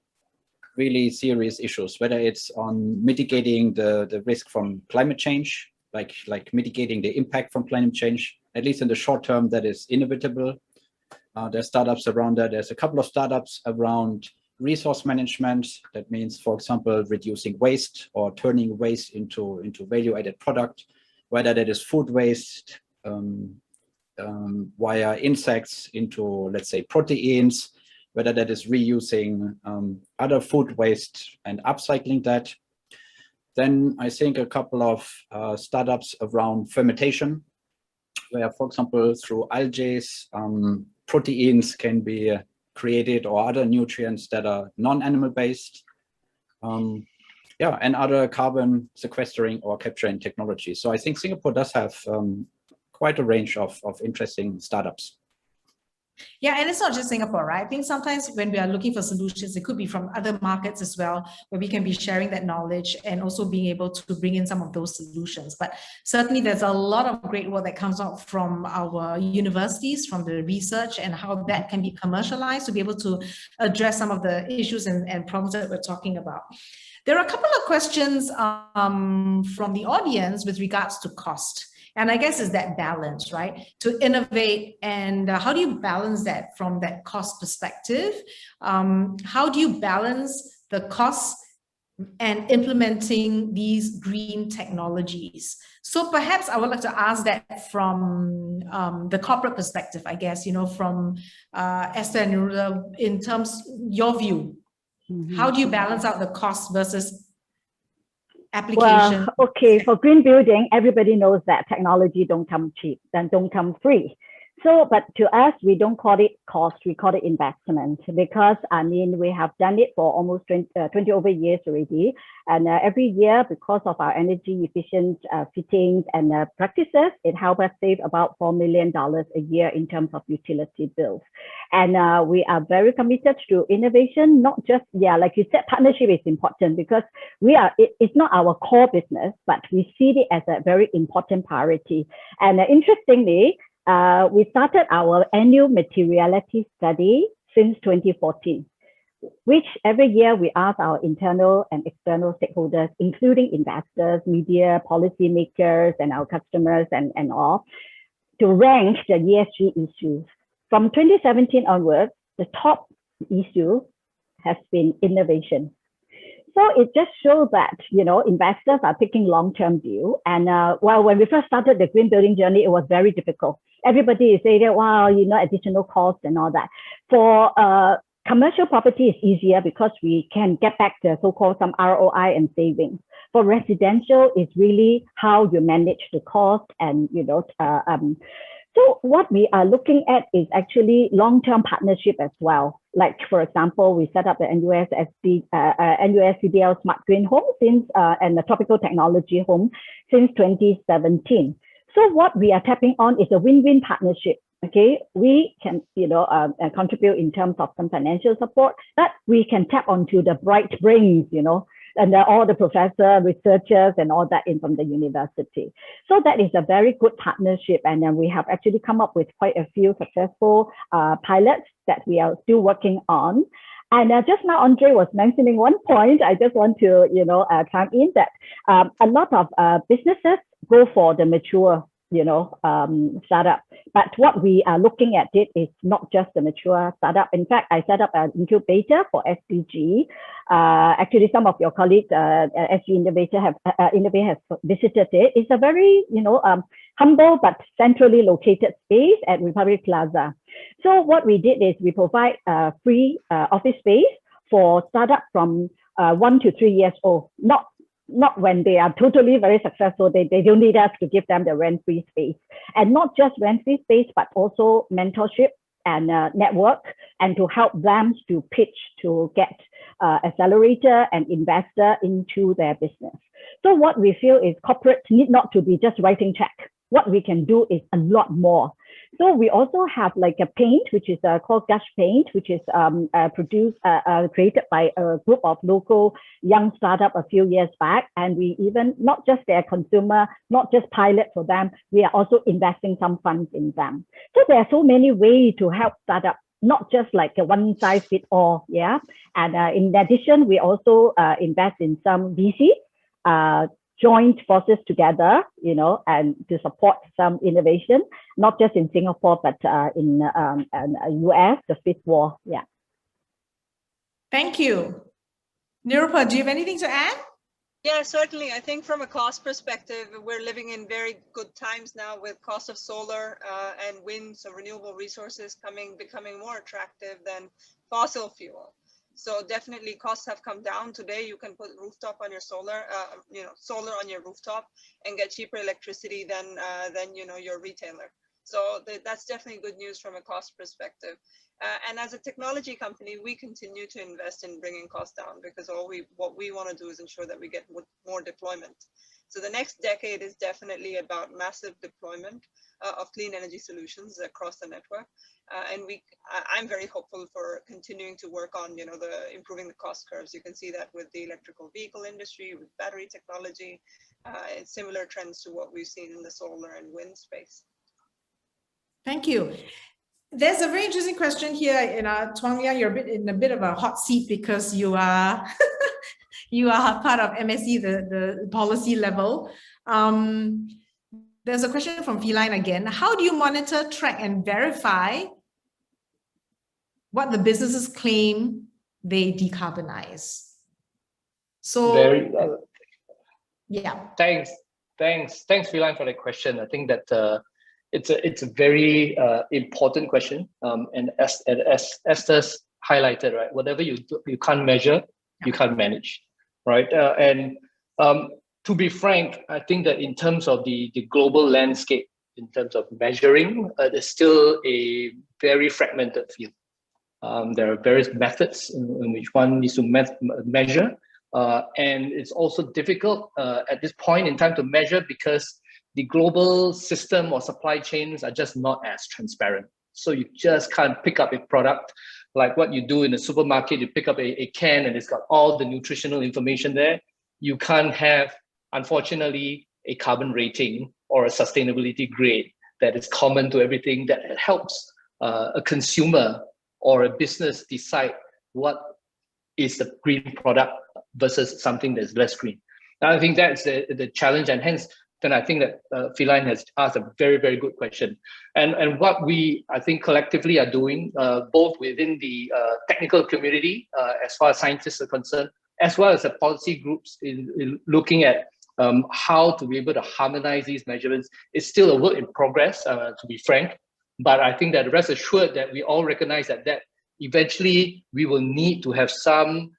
really serious issues, whether it's on mitigating the risk from climate change, like mitigating the impact from climate change, at least in the short term, that is inevitable. There's startups around that. There's a couple of startups around resource management. That means, for example, reducing waste or turning waste into value-added product, whether that is food waste, via insects into, let's say, proteins, whether that is reusing other food waste and upcycling that. Then I think a couple of startups around fermentation, where, for example, through algae, proteins can be created, or other nutrients that are non-animal based, and other carbon sequestering or capturing technology. So I think Singapore does have quite a range of interesting startups. Yeah, and it's not just Singapore, right? I think sometimes when we are looking for solutions, it could be from other markets as well, where we can be sharing that knowledge and also being able to bring in some of those solutions. But certainly there's a lot of great work that comes out from our universities, from the research, and how that can be commercialized to be able to address some of the issues and problems that we're talking about. There are a couple of questions from the audience with regards to cost. And I guess it's that balance, right? To innovate, and how do you balance that from that cost perspective? How do you balance the costs and implementing these green technologies? So perhaps I would like to ask that from the corporate perspective, I guess, from Esther and Nurula, in terms your view. How do you balance out the cost versus application? Well, okay, for green building, everybody knows that technology don't come cheap and don't come free. So, but to us, we don't call it cost, we call it investment, because I mean, we have done it for almost 20 over years already. And every year, because of our energy efficient fittings and practices, it helps us save about $4 million a year in terms of utility bills. And we are very committed to innovation, not just, like you said, partnership is important because it's not our core business, but we see it as a very important priority. And interestingly, we started our annual materiality study since 2014, which every year we ask our internal and external stakeholders, including investors, media, policymakers, and our customers and all, to rank the ESG issues. From 2017 onwards, the top issue has been innovation. So it just shows that, investors are taking long-term view. And when we first started the green building journey, it was very difficult. Everybody is saying, wow, additional costs and all that. For commercial property, it's easier because we can get back the so-called some ROI and savings. For residential, it's really how you manage the cost and, so what we are looking at is actually long-term partnership as well. Like, for example, we set up the NUS CDL Smart Green Home and the Tropical Technology Home since 2017. So what we are tapping on is a win-win partnership. Okay, we can, contribute in terms of some financial support, but we can tap onto the bright brains, and all the professors, researchers, and all that in from the university. So that is a very good partnership. And then we have actually come up with quite a few successful pilots that we are still working on. And just now, Andre was mentioning one point. I just want to, chime in that a lot of businesses go for the mature, startup. But what we are looking at it is not just the mature startup. In fact, I set up an incubator for SDG. Actually, some of your colleagues, SGInnovate has visited it. It's a very, humble but centrally located space at Republic Plaza. So what we did is we provide free office space for startups from 1 to 3 years old, not when they are totally very successful. They don't need us to give them the rent-free space. And not just rent-free space, but also mentorship and network, and to help them to pitch to get accelerator and investor into their business. So what we feel is corporates need not to be just writing check. What we can do is a lot more. So we also have like a paint, which is called Gush Paint, which is created by a group of local young startup a few years back. And we even, not just their consumer, not just pilot for them, we are also investing some funds in them. So there are so many ways to help startups, not just like a one size fit all, yeah. And in addition, we also invest in some VC, joint forces together, and to support some innovation, not just in Singapore, but in US, the fifth wall, yeah. Thank you. Nirupa, do you have anything to add? Yeah, certainly. I think from a cost perspective, we're living in very good times now with cost of solar and wind, so renewable resources becoming more attractive than fossil fuel. So definitely costs have come down. Today you can put rooftop on your solar, solar on your rooftop and get cheaper electricity than your retailer. So that's definitely good news from a cost perspective. And as a technology company, we continue to invest in bringing costs down, because what we want to do is ensure that we get more deployment. So the next decade is definitely about massive deployment of clean energy solutions across the network. And I'm very hopeful for continuing to work on, improving the cost curves. You can see that with the electrical vehicle industry, with battery technology, and similar trends to what we've seen in the solar and wind space. Thank you. There's a very interesting question here. Tuan Liang, you're in a bit of a hot seat because you are you are part of MSC, the policy level. There's a question from Feline again. How do you monitor, track, and verify what the businesses claim they decarbonize? So, yeah. Thanks, Feline, for that question. I think that it's a very important question. And as Esther's highlighted, right? Whatever you can't measure, you can't manage, right? To be frank, I think that in terms of the global landscape, in terms of measuring, there's still a very fragmented field. There are various methods in which one needs to measure, and it's also difficult at this point in time to measure because the global system or supply chains are just not as transparent. So you just can't pick up a product like what you do in a supermarket. You pick up a can and it's got all the nutritional information there. You can't have, unfortunately, a carbon rating or a sustainability grade that is common to everything that helps a consumer or a business decide what is the green product versus something that's less green. And I think that's the challenge, and hence, then I think that Feline has asked a very, very good question. And what we, I think, collectively are doing, both within the technical community, as far as scientists are concerned, as well as the policy groups in looking at how to be able to harmonize these measurements, is still a work in progress, to be frank. But I think that rest assured that we all recognize that eventually we will need to have some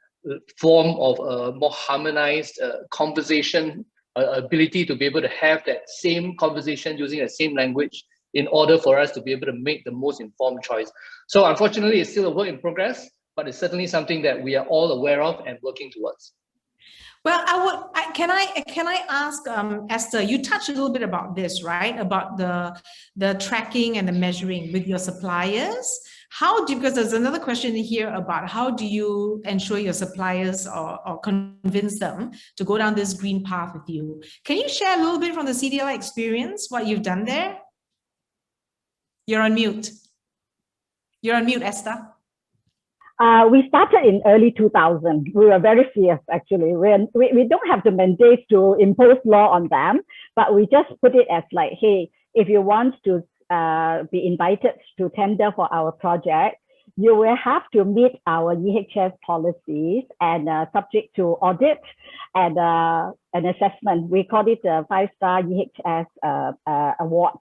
form of a more harmonized conversation, ability to be able to have that same conversation using the same language in order for us to be able to make the most informed choice. So unfortunately, it's still a work in progress, but it's certainly something that we are all aware of and working towards. Well, can I ask, Esther, you touched a little bit about this, right? About the tracking and the measuring with your suppliers. Because there's another question here about how do you ensure your suppliers or convince them to go down this green path with you? Can you share a little bit from the CDL experience, what you've done there? You're on mute. You're on mute, Esther. We started in early 2000. We were very fierce, actually. We don't have the mandate to impose law on them, but we just put it as like, hey, if you want to be invited to tender for our project, you will have to meet our EHS policies and subject to audit and an assessment. We call it a 5-star EHS award.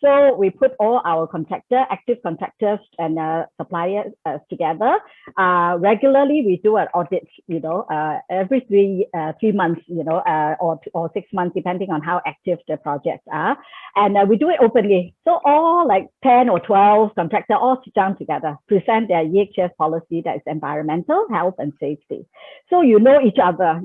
So we put all our active contractors and suppliers together. Regularly, we do an audit, every three months, or 6 months, depending on how active the projects are. And we do it openly. So all like 10 or 12 contractors all sit down together, present their EHS policy that is environmental, health, and safety. So you know each other,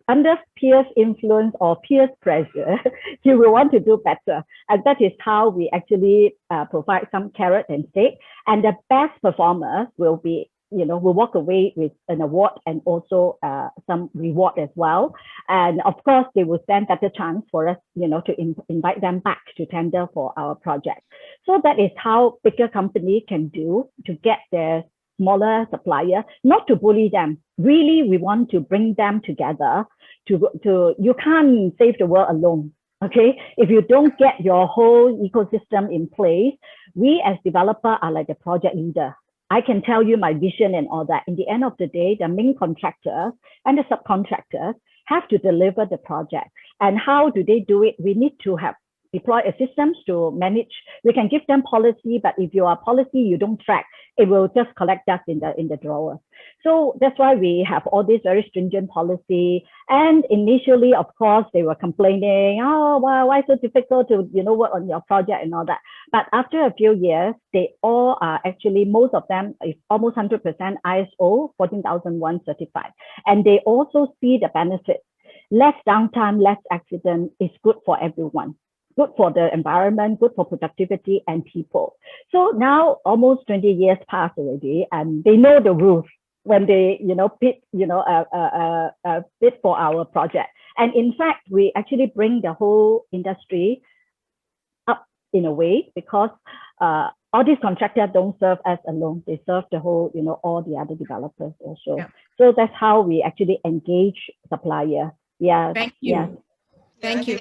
under peers influence or peers pressure, you will want to do better. And that is how we actually provide some carrot and stick. And the best performers will be, will walk away with an award and also some reward as well. And of course, they will stand better chance for us, to invite them back to tender for our project. So that is how bigger companies can do to get their smaller supplier, not to bully them. Really, we want to bring them together. You can't save the world alone. Okay, if you don't get your whole ecosystem in place, we as developer are like the project leader. I can tell you my vision and all that. In the end of the day, the main contractors and the subcontractors have to deliver the project. And how do they do it? We need to deploy a systems to manage. We can give them policy, but if your policy you don't track, it will just collect dust in the drawer. So that's why we have all this very stringent policy. And initially, of course, they were complaining, oh, wow, why so difficult to work on your project and all that. But after a few years, they all are actually, most of them is almost 100% ISO 14001 certified. And they also see the benefits. Less downtime, less accident is good for everyone. Good for the environment, good for productivity and people. So now almost 20 years passed already, and they know the rules when they, bid for our project. And in fact, we actually bring the whole industry up in a way, because all these contractors don't serve us alone. They serve the whole, all the other developers also. Yeah. So that's how we actually engage supplier. Yeah. Thank you. Yeah. Thank you.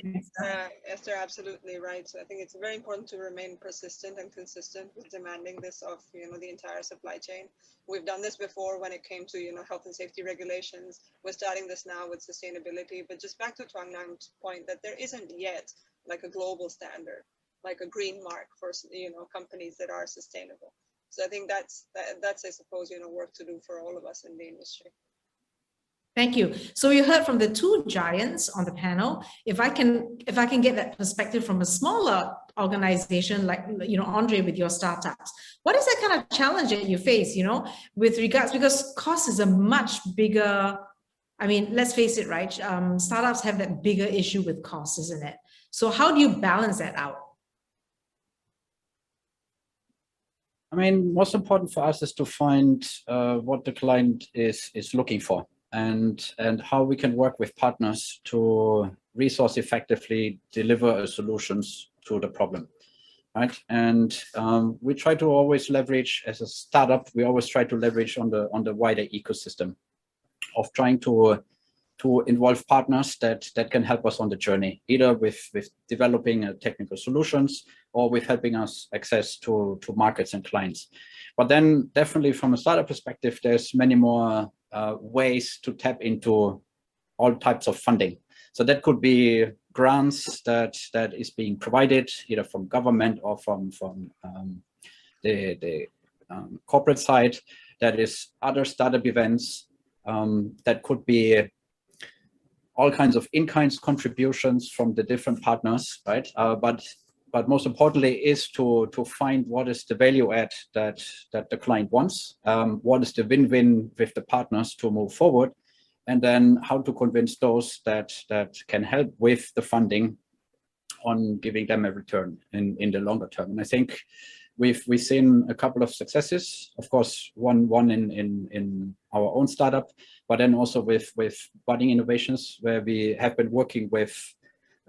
Esther, absolutely right. So I think it's very important to remain persistent and consistent with demanding this of the entire supply chain. We've done this before when it came to health and safety regulations. We're starting this now with sustainability. But just back to Tuan Nang's point that there isn't yet like a global standard, like a green mark for companies that are sustainable. So I think that's I suppose, work to do for all of us in the industry. Thank you. So you heard from the two giants on the panel. If I can get that perspective from a smaller organization like, Andre, with your startups, what is that kind of challenge that you face, with regards, because cost is a much bigger, let's face it, right? Startups have that bigger issue with cost, isn't it? So how do you balance that out? Most important for us is to find what the client is looking for, and how we can work with partners to resource effectively deliver solutions to the problem, right? And we try to always leverage, as a startup, we always try to leverage on the wider ecosystem of trying to involve partners that can help us on the journey, either with developing technical solutions or with helping us access to markets and clients. But then definitely from a startup perspective, there's many more ways to tap into all types of funding. So that could be grants that is being provided either from government or from the corporate side. That is other startup events. That could be all kinds of in-kind contributions from the different partners, right? But most importantly is to find what is the value add that the client wants, what is the win-win with the partners to move forward, and then how to convince those that can help with the funding on giving them a return in the longer term. And I think we've seen a couple of successes, of course, one in our own startup, but then also with Budding Innovations, where we have been working with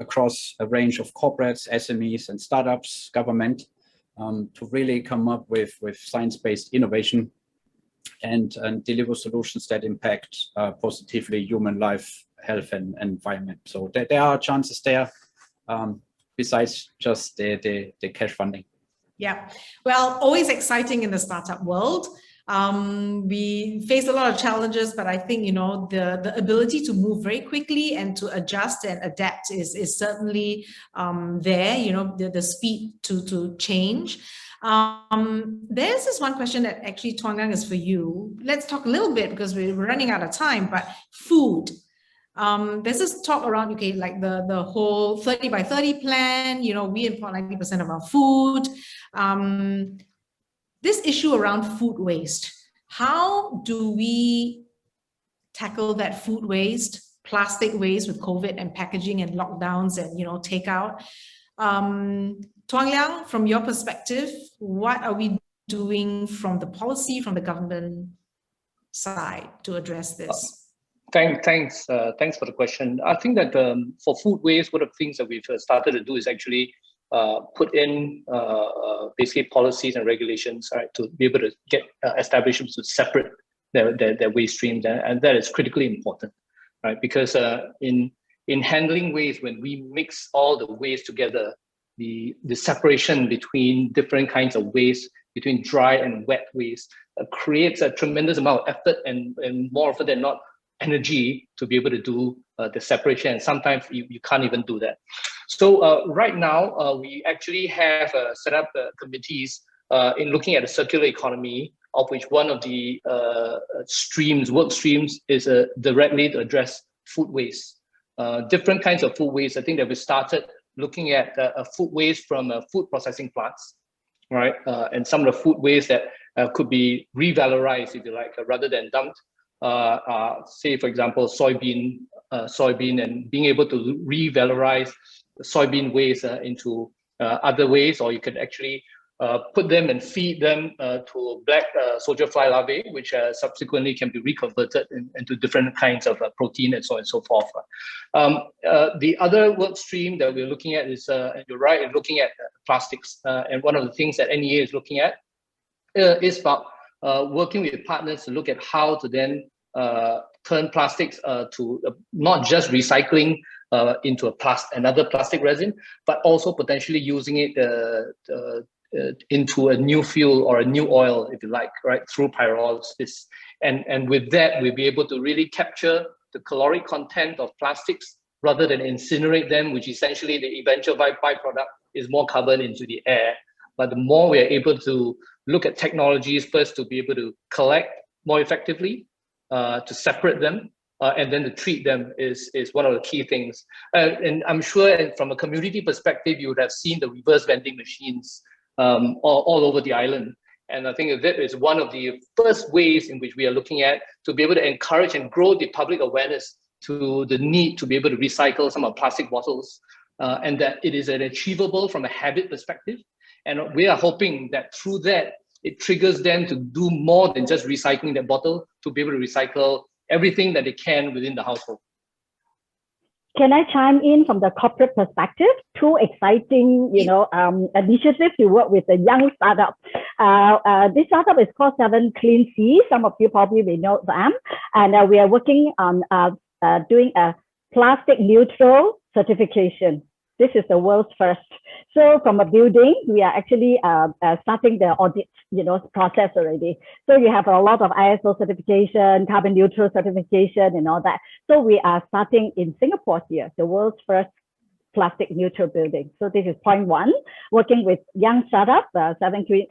across a range of corporates, SMEs, and startups, government, to really come up with science-based innovation and deliver solutions that impact positively human life, health, and environment. So there are chances there, besides just the cash funding. Yeah, well, always exciting in the startup world. We face a lot of challenges, but I think, the ability to move very quickly and to adjust and adapt is certainly there, the speed to change. There's this one question that actually, Tuan Liang, is for you. Let's talk a little bit because we're running out of time, but food. There's this talk around, okay, like the whole 30 by 30 plan, we import 90% of our food. This issue around food waste, how do we tackle that food waste, plastic waste with COVID and packaging and lockdowns and, takeout? Tuan Liang, from your perspective, what are we doing from the policy, from the government side to address this? Thanks for the question. I think that for food waste, one of the things that we've started to do is actually put in basically policies and regulations, right, to be able to get establishments to separate their waste streams, and that is critically important, right? Because in handling waste, when we mix all the waste together, the separation between different kinds of waste, between dry and wet waste, creates a tremendous amount of effort and more often than not, energy to be able to do the separation, and sometimes you can't even do that. So right now we actually have set up committees in looking at the circular economy, of which one of the work streams is directly to address food waste. Different kinds of food waste. I think that we started looking at food waste from food processing plants, right? And some of the food waste that could be revalorized, if you like, rather than dumped. Say, for example, soybean, and being able to revalorize the soybean waste into other ways, or you could actually put them and feed them to black soldier fly larvae, which subsequently can be reconverted into different kinds of protein and so on and so forth. The other work stream that we're looking at is, you're right, looking at plastics. And one of the things that NEA is looking at is about working with partners to look at how to then turn plastics to not just recycling into another plastic resin, but also potentially using it into a new fuel or a new oil, if you like, right, through pyrolysis. And with that, we'll be able to really capture the caloric content of plastics rather than incinerate them, which essentially the eventual byproduct is more carbon into the air. But the more we are able to look at technologies first to be able to collect more effectively, to separate them, and then to treat them is one of the key things. And I'm sure from a community perspective, you would have seen the reverse vending machines all over the island. And I think that is one of the first ways in which we are looking at to be able to encourage and grow the public awareness to the need to be able to recycle some of plastic bottles, and that it is achievable from a habit perspective. And we are hoping that through that, it triggers them to do more than just recycling that bottle, to be able to recycle everything that they can within the household. Can I chime in from the corporate perspective? Two exciting, initiatives to work with a young startup. This startup is called 7 Clean Seas. Some of you probably may know them. And we are working on doing a plastic neutral certification. This is the world's first. So from a building, we are actually starting the audit, process already. So you have a lot of ISO certification, carbon neutral certification, and all that. So we are starting in Singapore here, the world's first plastic neutral building. So this is point one, working with young startup, 7 Clean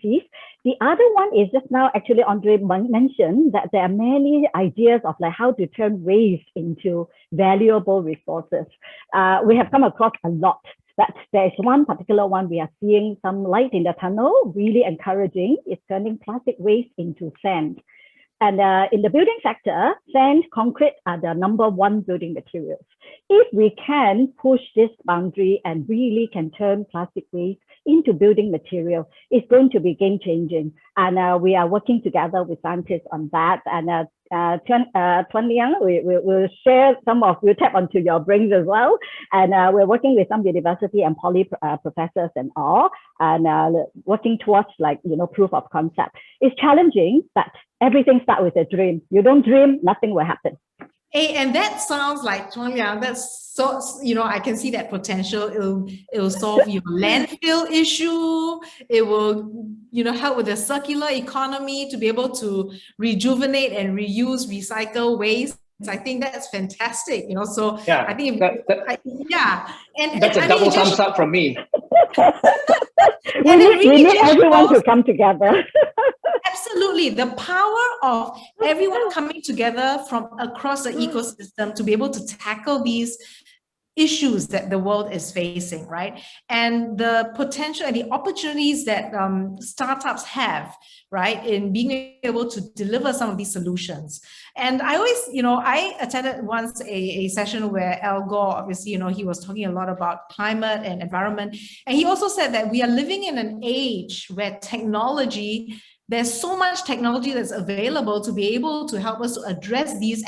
Seas. The other one is just now, actually, Andre mentioned that there are many ideas of like how to turn waste into valuable resources. We have come across a lot, but there's one particular one we are seeing some light in the tunnel, really encouraging, is turning plastic waste into sand. And in the building sector, sand, concrete are the #1 building materials. If we can push this boundary and really can turn plastic waste into building material, it's going to be game changing. And we are working together with scientists on that. And Tuan Liang, we'll share we'll tap onto your brains as well. And we're working with some university and poly professors and all, and working towards proof of concept. It's challenging, but everything starts with a dream. You don't dream, nothing will happen. Hey, and that sounds like, Tuan Liang, that's so, I can see that potential. It'll solve your landfill issue. It will, help with the circular economy to be able to rejuvenate and reuse, recycle waste. I think that's fantastic, so yeah, I think, And that's a double thumbs up from me. we need everyone to come together. Absolutely. The power of everyone coming together from across the ecosystem to be able to tackle these issues that the world is facing, right? And the potential and the opportunities that startups have, right, in being able to deliver some of these solutions. And I always, I attended once a session where Al Gore, obviously, he was talking a lot about climate and environment. And he also said that we are living in an age where there's so much technology that's available to be able to help us to address these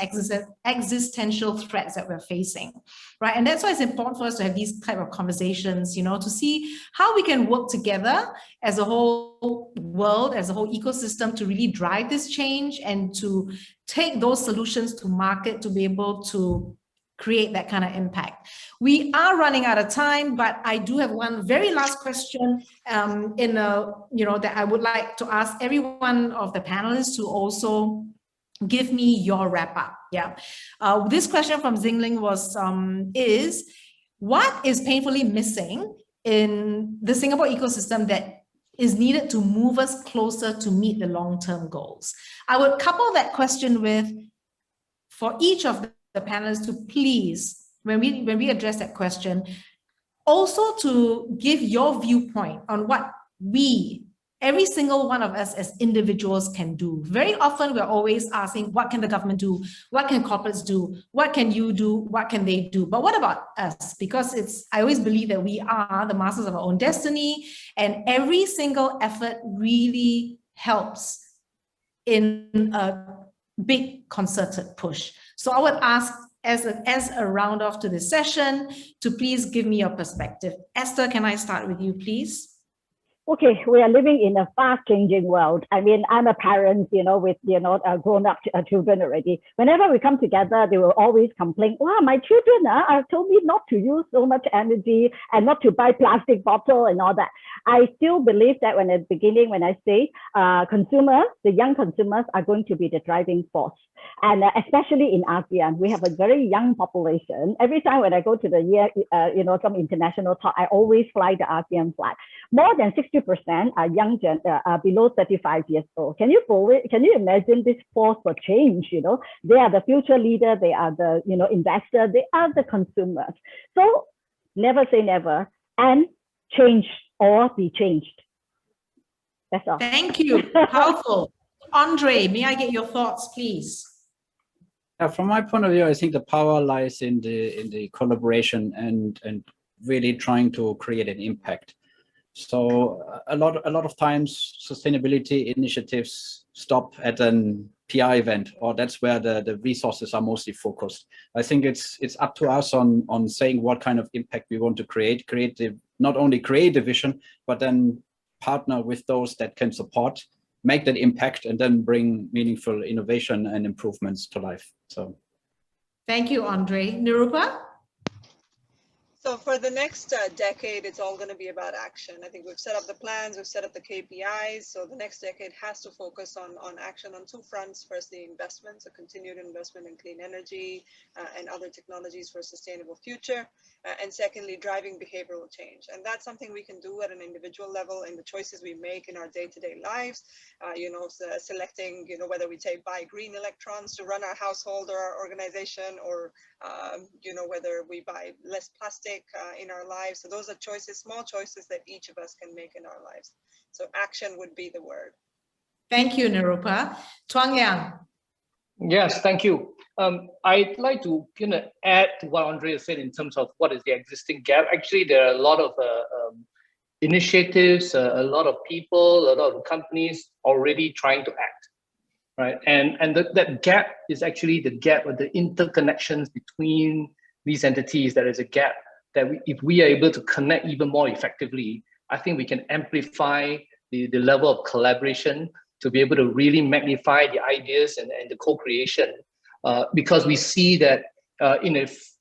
existential threats that we're facing, right? And that's why it's important for us to have these type of conversations, to see how we can work together as a whole world, as a whole ecosystem to really drive this change and to take those solutions to market to be able to create that kind of impact. We are running out of time, but I do have one very last question that I would like to ask every one of the panelists to also give me your wrap up. Yeah. This question from Zingling is what is painfully missing in the Singapore ecosystem that is needed to move us closer to meet the long-term goals? I would couple that question with, for each of the panelists to please, when we address that question, also to give your viewpoint on what every single one of us as individuals can do. Very often we're always asking, what can the government do? What can corporates do? What can you do? What can they do? But what about us? Because I always believe that we are the masters of our own destiny, and every single effort really helps in a big concerted push. So I would ask, as a round off to this session, to please give me your perspective. Esther, can I start with you, please? Okay, we are living in a fast-changing world. I mean, I'm a parent, with, grown-up children already. Whenever we come together, they will always complain, wow, my children are told me not to use so much energy and not to buy plastic bottle and all that. I still believe that at the beginning, when I say consumers, the young consumers are going to be the driving force. And especially in ASEAN, we have a very young population. Every time when I go to some international talk, I always fly the ASEAN flag. More than 60% 60% are are below 35 years old. Can you imagine this force for change? You know, they are the future leader, they are the investor, they are the consumers. So never say never, and change or be changed. That's all. Thank you. Powerful. Andre, may I get your thoughts, please? From my point of view, I think the power lies in the collaboration and really trying to create an impact. So a lot of times sustainability initiatives stop at an PR event, or that's where the resources are mostly focused. I think it's up to us on saying what kind of impact we want to create not only create the vision, but then partner with those that can support, make that impact, and then bring meaningful innovation and improvements to life. So thank you, Andre. Nirupa? So for the next decade, it's all going to be about action. I think we've set up the plans, we've set up the KPIs. So the next decade has to focus on action on two fronts. Firstly, investments, a continued investment in clean energy and other technologies for a sustainable future. And secondly, driving behavioral change. And that's something we can do at an individual level in the choices we make in our day-to-day lives. Selecting, whether we buy green electrons to run our household or our organization, or whether we buy less plastic in our lives. So those are choices, small choices that each of us can make in our lives. So action would be the word. Thank you, Nirupa. Tuan Yang. Yes, thank you. I'd like to add to what Andre said in terms of what is the existing gap. Actually, there are a lot of initiatives, a lot of people, a lot of companies already trying to act, right? And that gap is actually the gap of the interconnections between these entities. There is a gap that if we are able to connect even more effectively, I think we can amplify the level of collaboration to be able to really magnify the ideas and the co-creation. Because we see that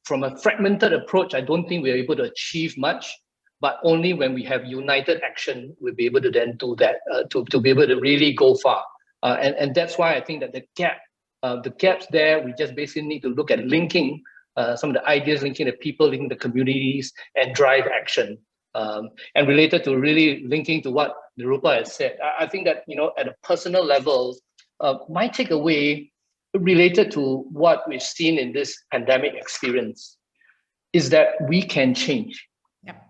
from a fragmented approach, I don't think we're able to achieve much, but only when we have united action, we'll be able to then do that, to be able to really go far. And that's why I think that the gaps there, we just basically need to look at linking some of the ideas, linking the people, linking the communities, and drive action. And related to really linking to what Nirupa has said, I think that, at a personal level, my takeaway related to what we've seen in this pandemic experience is that we can change. Yep.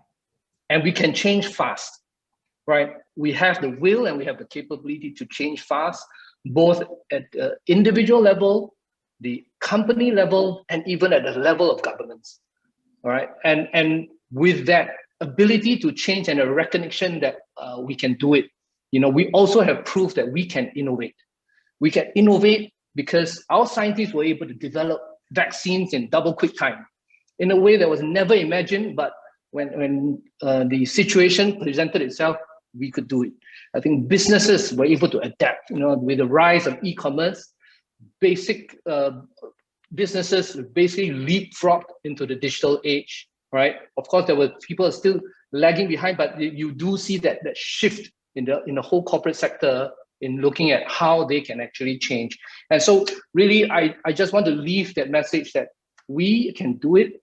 And we can change fast, right? We have the will and we have the capability to change fast, both at the individual level, the company level, and even at the level of governments, all right? And with that ability to change and a recognition that we can do it, we also have proof that we can innovate. We can innovate because our scientists were able to develop vaccines in double quick time in a way that was never imagined, but when the situation presented itself, we could do it. I think businesses were able to adapt, with the rise of e-commerce, basic businesses basically leapfrogged into the digital age, right? Of course, there were people still lagging behind, but you do see that shift in the whole corporate sector in looking at how they can actually change. And so really, I just want to leave that message that we can do it,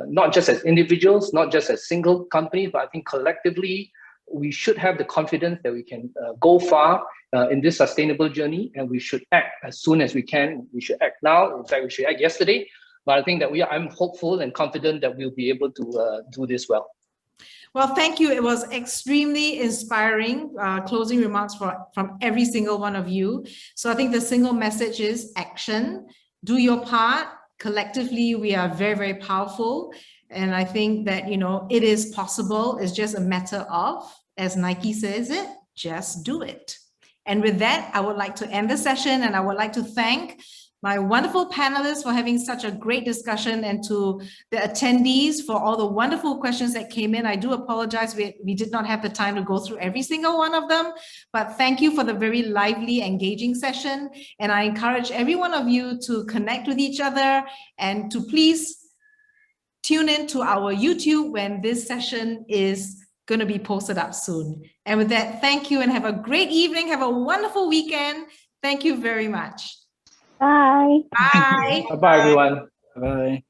not just as individuals, not just as single companies, but I think collectively, we should have the confidence that we can go far in this sustainable journey, and we should act as soon as we can. We should act now. In fact, we should act yesterday. But I think that I'm hopeful and confident that we'll be able to do this well. Well, thank you. It was extremely inspiring closing remarks from every single one of you. So I think the single message is action. Do your part. Collectively, we are very, very powerful. And I think that, it is possible. It's just a matter of, as Nike says it, just do it. And with that, I would like to end the session, and I would like to thank my wonderful panelists for having such a great discussion, and to the attendees for all the wonderful questions that came in. I do apologize, we did not have the time to go through every single one of them, but thank you for the very lively, engaging session. And I encourage every one of you to connect with each other and to please tune in to our YouTube when this session is going to be posted up soon. And with that, thank you and have a great evening. Have a wonderful weekend. Thank you very much. Bye. Bye. Bye-bye, everyone. bye.